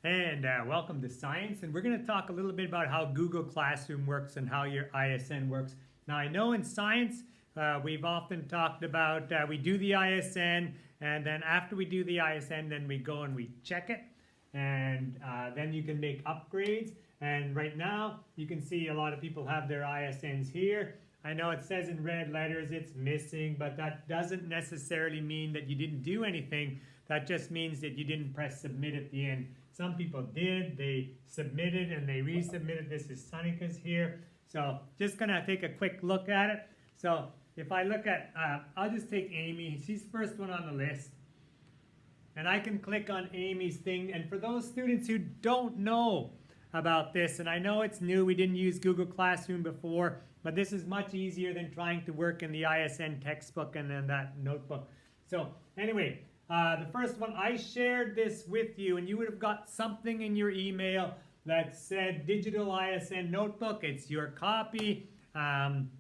And welcome to Science, and we're going to talk a little bit about how Google Classroom works and how your ISN works. Now, I know in science, we've often talked about we do the ISN, and then after we do the ISN, then we go and we check it, and then you can make upgrades. And right now, you can see a lot of people have their ISNs here. I know it says in red letters it's missing, but that doesn't necessarily mean that you didn't do anything. That just means that you didn't press submit at the end. Some people did, they submitted and they resubmitted. This is Sunika's here. So just gonna take a quick look at it. So if I look at, I'll just take Amy, she's the first one on the list. And I can click on Amy's thing. And for those students who don't know about this, and I know it's new, we didn't use Google Classroom before, but this is much easier than trying to work in the ISN textbook and then that notebook. So anyway, the first one, I shared this with you, and you would have got something in your email that said Digital ISN Notebook. It's your copy.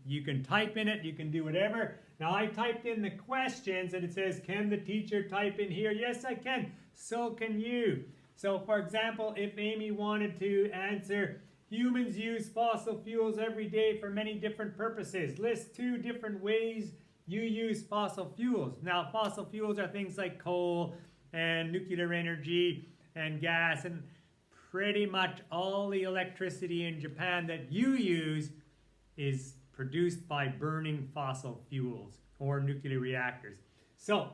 You can type in it. You can do whatever. Now, I typed in the questions, and it says, can the teacher type in here? Yes, I can. So can you. So, for example, if Amy wanted to answer, humans use fossil fuels every day for many different purposes. List 2 different ways you use fossil fuels. Now, fossil fuels are things like coal and nuclear energy and gas, and pretty much all the electricity in Japan that you use is produced by burning fossil fuels or nuclear reactors. So,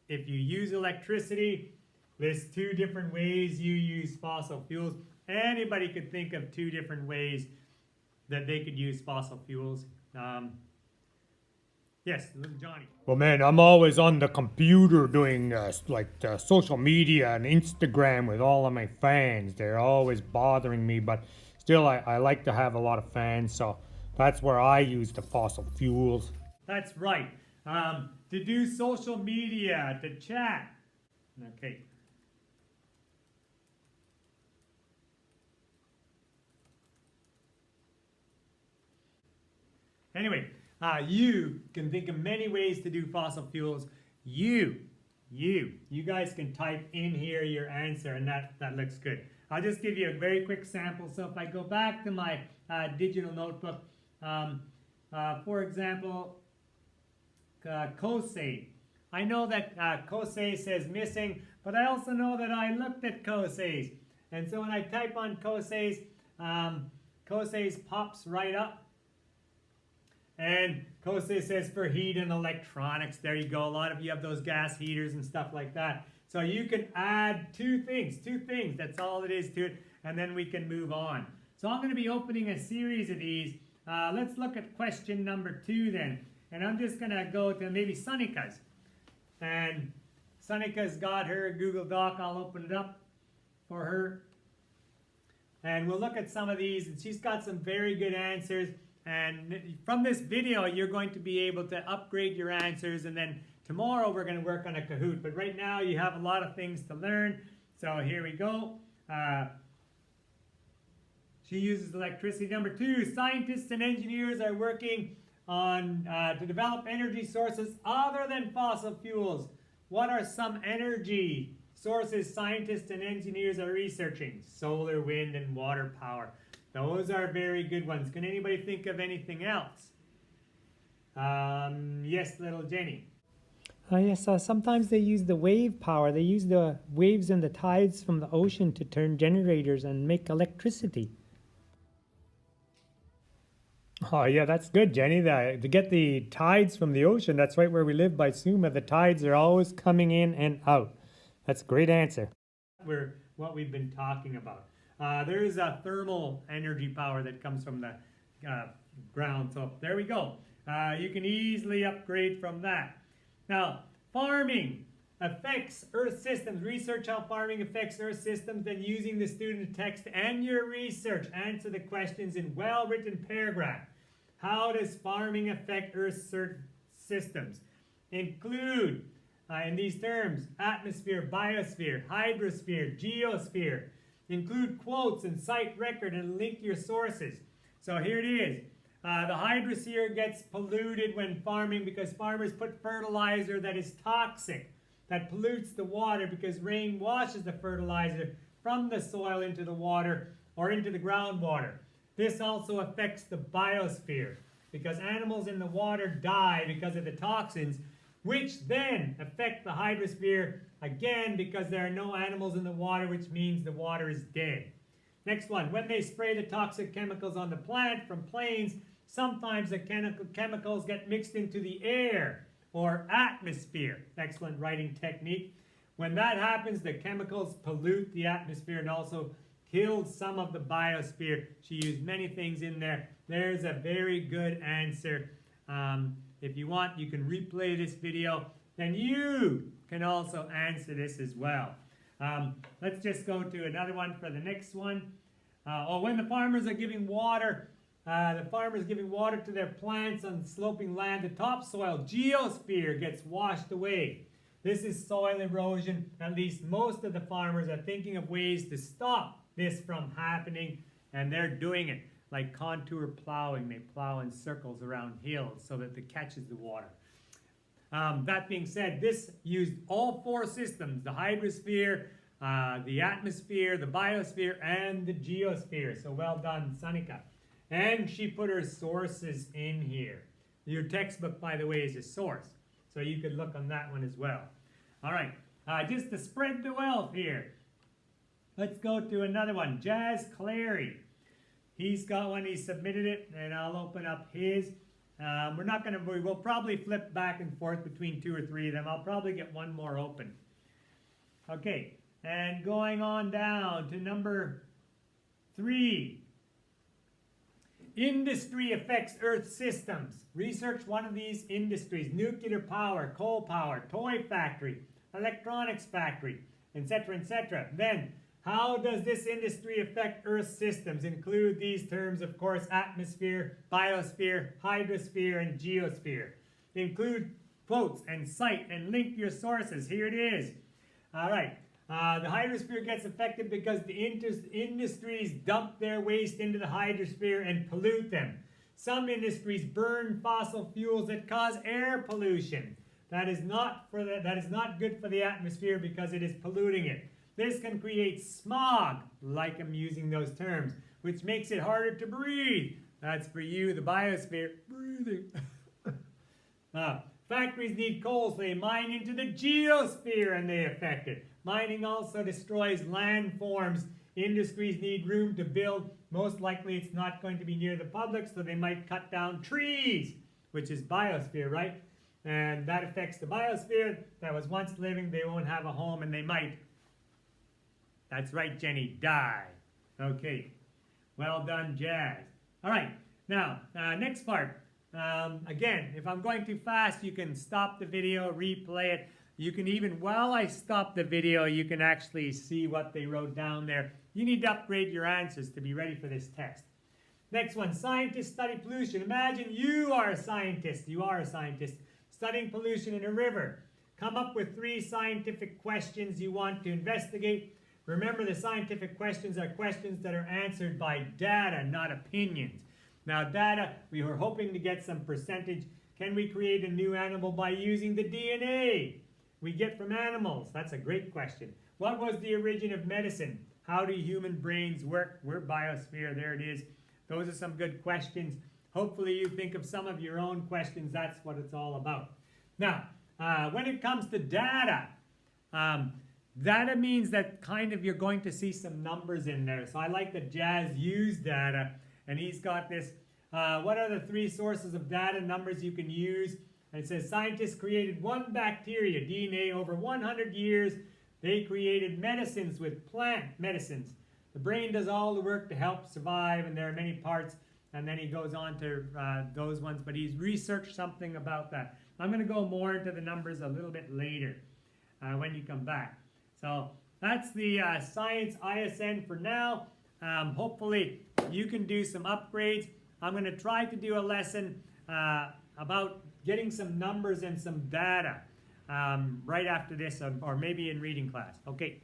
if you use electricity, list 2 different ways you use fossil fuels. Anybody could think of 2 different ways that they could use fossil fuels. Yes, little Johnny. Well, man, I'm always on the computer doing social media and Instagram with all of my fans. They're always bothering me, but still, I like to have a lot of fans, so that's where I use the fossil fuels. That's right. To do social media, to chat. Okay. Anyway, you can think of many ways to do fossil fuels. You guys can type in here your answer, and that looks good. I'll just give you a very quick sample. So if I go back to my digital notebook, for example, COSAE. I know that COSAE says missing, but I also know that I looked at COSAEs. And so when I type on COSAEs, COSAEs pops right up. And COSAE says for heat and electronics. There you go. A lot of you have those gas heaters and stuff like that. So you can add two things. That's all it is to it. And then we can move on. So I'm going to be opening a series of these. Let's look at question number 2 then. And I'm just going to go to maybe Sunika's. And Sunika's got her Google Doc. I'll open it up for her. And we'll look at some of these. And she's got some very good answers. And from this video, you're going to be able to upgrade your answers. And then tomorrow, we're going to work on a Kahoot. But right now, you have a lot of things to learn. So here we go. She uses electricity. Number 2, scientists and engineers are working on to develop energy sources other than fossil fuels. What are some energy sources scientists and engineers are researching? Solar, wind, and water power. Those are very good ones. Can anybody think of anything else? Yes, little Jenny. Yes, sometimes they use the wave power. They use the waves and the tides from the ocean to turn generators and make electricity. Oh, yeah, that's good, Jenny. To get the tides from the ocean, that's right where we live by Suma. The tides are always coming in and out. That's a great answer. What we've been talking about. There is a thermal energy power that comes from the ground. So there we go. You can easily upgrade from that. Now, farming affects Earth systems. Research how farming affects Earth systems, then using the student text and your research. Answer the questions in well-written paragraph. How does farming affect Earth systems? Include, in these terms, atmosphere, biosphere, hydrosphere, geosphere. Include quotes and cite record and link your sources. So here it is. The hydrosphere gets polluted when farming because farmers put fertilizer that is toxic. that pollutes the water because rain washes the fertilizer from the soil into the water or into the groundwater. This also affects the biosphere because animals in the water die because of the toxins, which then affect the hydrosphere again because there are no animals in the water, which means the water is dead. Next one, when they spray the toxic chemicals on the plant from planes, sometimes the chemicals get mixed into the air or atmosphere. Excellent writing technique. When that happens, the chemicals pollute the atmosphere and also kill some of the biosphere. She used many things in there. There's a very good answer. If you want, you can replay this video. Then you can also answer this as well. Let's just go to another one for the next one. When the farmers are giving water, to their plants on sloping land, the topsoil geosphere gets washed away. This is soil erosion. At least most of the farmers are thinking of ways to stop this from happening, and they're doing it. Like contour plowing, they plow in circles around hills so that it catches the water. That being said, this used all four systems, the hydrosphere, the atmosphere, the biosphere, and the geosphere. So well done, Sanika. And she put her sources in here. Your textbook, by the way, is a source. So you could look on that one as well. All right, just to spread the wealth here. Let's go to another one, Jazz Clary. He's got one, he submitted it, and I'll open up his. We'll probably flip back and forth between 2 or 3 of them. I'll probably get one more open. Okay, and going on down to number 3. Industry affects Earth systems. Research one of these industries: nuclear power, coal power, toy factory, electronics factory, etc., etc. Then, how does this industry affect Earth systems? Include these terms, of course: atmosphere, biosphere, hydrosphere, and geosphere. Include quotes and cite and link your sources. Here it is. All right. The hydrosphere gets affected because the industries dump their waste into the hydrosphere and pollute them. Some industries burn fossil fuels that cause air pollution. That is not good for the atmosphere because it is polluting it. This can create smog, like I'm using those terms, which makes it harder to breathe. That's for you, the biosphere, breathing. Factories need coal, so they mine into the geosphere and they affect it. Mining also destroys landforms. Industries need room to build. Most likely it's not going to be near the public, so they might cut down trees, which is biosphere, right? And that affects the biosphere that was once living. They won't have a home and they might, that's right, Jenny, die. Okay, well done, Jazz. All right, now, next part. Again, if I'm going too fast, you can stop the video, replay it. You can even, while I stop the video, you can actually see what they wrote down there. You need to upgrade your answers to be ready for this test. Next one, scientists study pollution. Imagine you are a scientist. You are a scientist studying pollution in a river. Come up with 3 scientific questions you want to investigate. Remember, the scientific questions are questions that are answered by data, not opinions. Now, data, we were hoping to get some percentage. Can we create a new animal by using the DNA we get from animals? That's a great question. What was the origin of medicine? How do human brains work? We're biosphere, there it is. Those are some good questions. Hopefully you think of some of your own questions. That's what it's all about. Now, when it comes to data, data means that kind of you're going to see some numbers in there. So I like that Jazz used data, and he's got this. What are the 3 sources of data numbers you can use? And it says scientists created one bacteria, DNA, over 100 years. They created medicines with plant medicines. The brain does all the work to help survive, and there are many parts. And then he goes on to those ones, but he's researched something about that. I'm going to go more into the numbers a little bit later when you come back. So that's the Science ISN for now. Hopefully you can do some upgrades. I'm going to try to do a lesson about getting some numbers and some data right after this, or maybe in reading class. Okay.